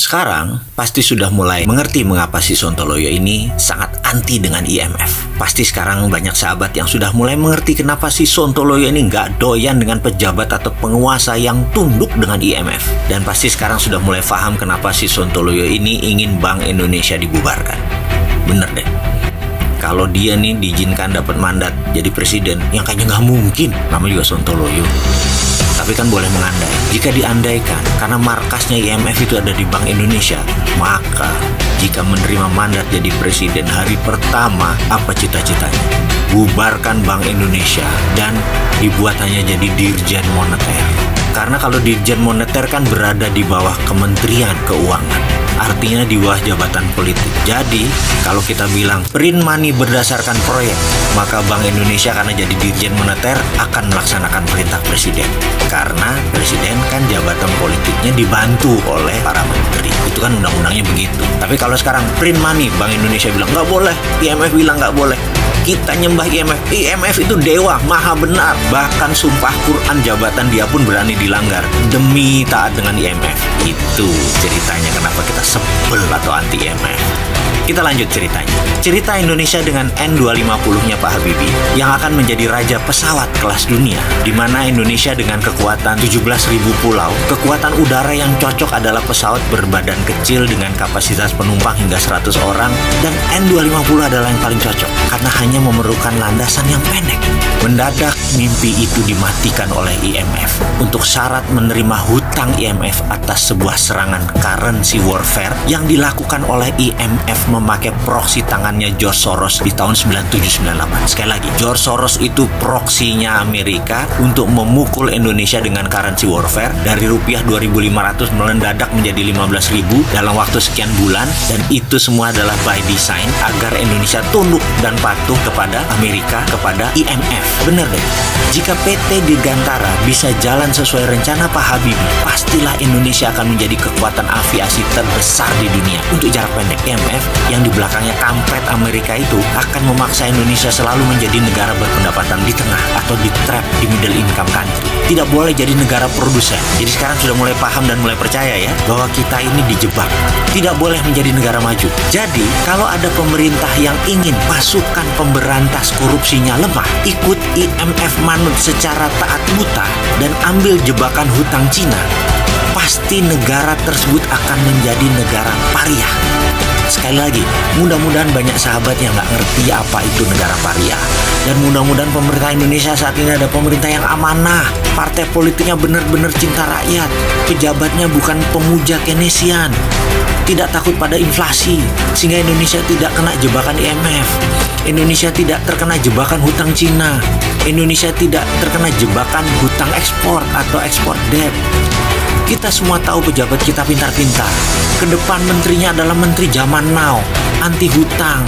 Sekarang, pasti sudah mulai mengerti mengapa si Sontoloyo ini sangat anti dengan IMF. Pasti sekarang banyak sahabat yang sudah mulai mengerti kenapa si Sontoloyo ini nggak doyan dengan pejabat atau penguasa yang tunduk dengan IMF. Dan pasti sekarang sudah mulai paham kenapa si Sontoloyo ini ingin Bank Indonesia dibubarkan. Bener deh. Kalau dia nih diizinkan dapat mandat jadi presiden, yang kayaknya nggak mungkin. Namanya juga Sontoloyo. Tapi kan boleh mengandai. Jika diandaikan, karena markasnya IMF itu ada di Bank Indonesia, maka jika menerima mandat jadi presiden hari pertama, apa cita-citanya? Bubarkan Bank Indonesia dan dibuat hanya jadi Dirjen Moneter. Karena kalau Dirjen Moneter kan berada di bawah Kementerian Keuangan. Artinya di bawah jabatan politik. Jadi, kalau kita bilang print money berdasarkan proyek, maka Bank Indonesia karena jadi Dirjen Moneter akan melaksanakan perintah presiden. Karena presiden kan jabatan politiknya dibantu oleh para menteri. Itu kan undang-undangnya begitu. Tapi kalau sekarang print money, Bank Indonesia bilang nggak boleh, IMF bilang nggak boleh. Kita nyembah IMF. IMF itu dewa, maha benar. Bahkan sumpah Quran jabatan dia pun berani dilanggar demi taat dengan IMF. Itu ceritanya kenapa kita sebel atau anti IMF. Kita lanjut ceritanya. Cerita Indonesia dengan N250-nya Pak Habibie yang akan menjadi raja pesawat kelas dunia, di mana Indonesia dengan kekuatan 17.000 pulau, kekuatan udara yang cocok adalah pesawat berbadan kecil dengan kapasitas penumpang hingga 100 orang, dan N250 adalah yang paling cocok karena hanya memerlukan landasan yang pendek. Mendadak mimpi itu dimatikan oleh IMF untuk syarat menerima hutang IMF atas sebuah serangan currency warfare yang dilakukan oleh IMF memakai proksi tangannya George Soros di tahun 97-98. Sekali lagi, George Soros itu proksinya Amerika untuk memukul Indonesia dengan currency warfare dari rupiah 2.500 mendadak menjadi 15.000 dalam waktu sekian bulan, dan itu semua adalah by design agar Indonesia tunduk dan patuh kepada Amerika, kepada IMF. Bener deh, jika PT Dirgantara bisa jalan sesuai rencana Pak Habibie, pastilah Indonesia akan menjadi kekuatan aviasi terbesar di dunia. Untuk jarak pendek, IMF yang di belakangnya kampret Amerika itu akan memaksa Indonesia selalu menjadi negara berpendapatan di tengah atau di trap di middle income country. Tidak boleh jadi negara produsen. Jadi sekarang sudah mulai paham dan mulai percaya ya bahwa kita ini dijebak. Tidak boleh menjadi negara maju. Jadi kalau ada pemerintah yang ingin pasukan pemberantas korupsinya lemah, ikut IMF manut secara taat buta dan ambil jebakan hutang Cina, pasti negara tersebut akan menjadi negara pariah. Sekali lagi, mudah-mudahan banyak sahabat yang nggak ngerti apa itu negara pariah. Dan mudah-mudahan pemerintah Indonesia saat ini ada pemerintah yang amanah. Partai politiknya benar-benar cinta rakyat. Pejabatnya bukan pemuja Keynesian. Tidak takut pada inflasi. Sehingga Indonesia tidak kena jebakan IMF. Indonesia tidak terkena jebakan hutang Cina. Indonesia tidak terkena jebakan hutang ekspor atau ekspor debt. Kita semua tahu pejabat kita pintar-pintar. Kedepan menterinya adalah menteri zaman now, anti hutang,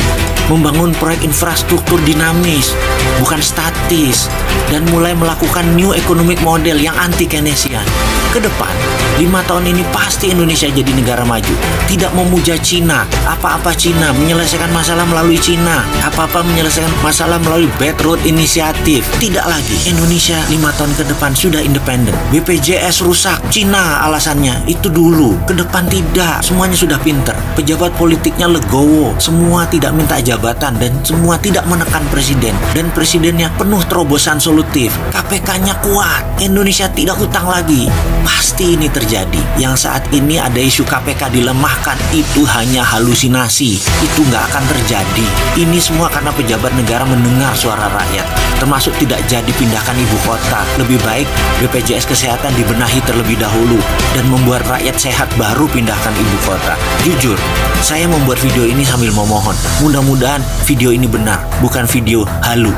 membangun proyek infrastruktur dinamis, bukan statis, dan mulai melakukan new economic model yang anti Keynesian. Kedepan, 5 tahun ini pasti Indonesia jadi negara maju. Tidak memuja Cina, apa-apa Cina, menyelesaikan masalah melalui Cina, apa-apa menyelesaikan masalah melalui Belt Road Initiative. Tidak lagi, Indonesia 5 tahun ke depan sudah independen. BPJS rusak, Cina alasannya, itu dulu. Ke depan tidak, semuanya sudah pinter. Pejabat politiknya legowo, semua tidak minta jabatan dan semua tidak menekan presiden. Dan presidennya penuh terobosan solutif. KPK-nya kuat, Indonesia tidak hutang lagi. Pasti ini terjadi. Yang saat ini ada isu KPK dilemahkan, itu hanya halusinasi. Itu nggak akan terjadi. Ini semua karena pejabat negara mendengar suara rakyat, termasuk tidak jadi pindahkan ibu kota. Lebih baik BPJS Kesehatan dibenahi terlebih dahulu dan membuat rakyat sehat baru pindahkan ibu kota. Jujur, saya membuat video ini sambil memohon. Mudah-mudahan video ini benar, bukan video halu.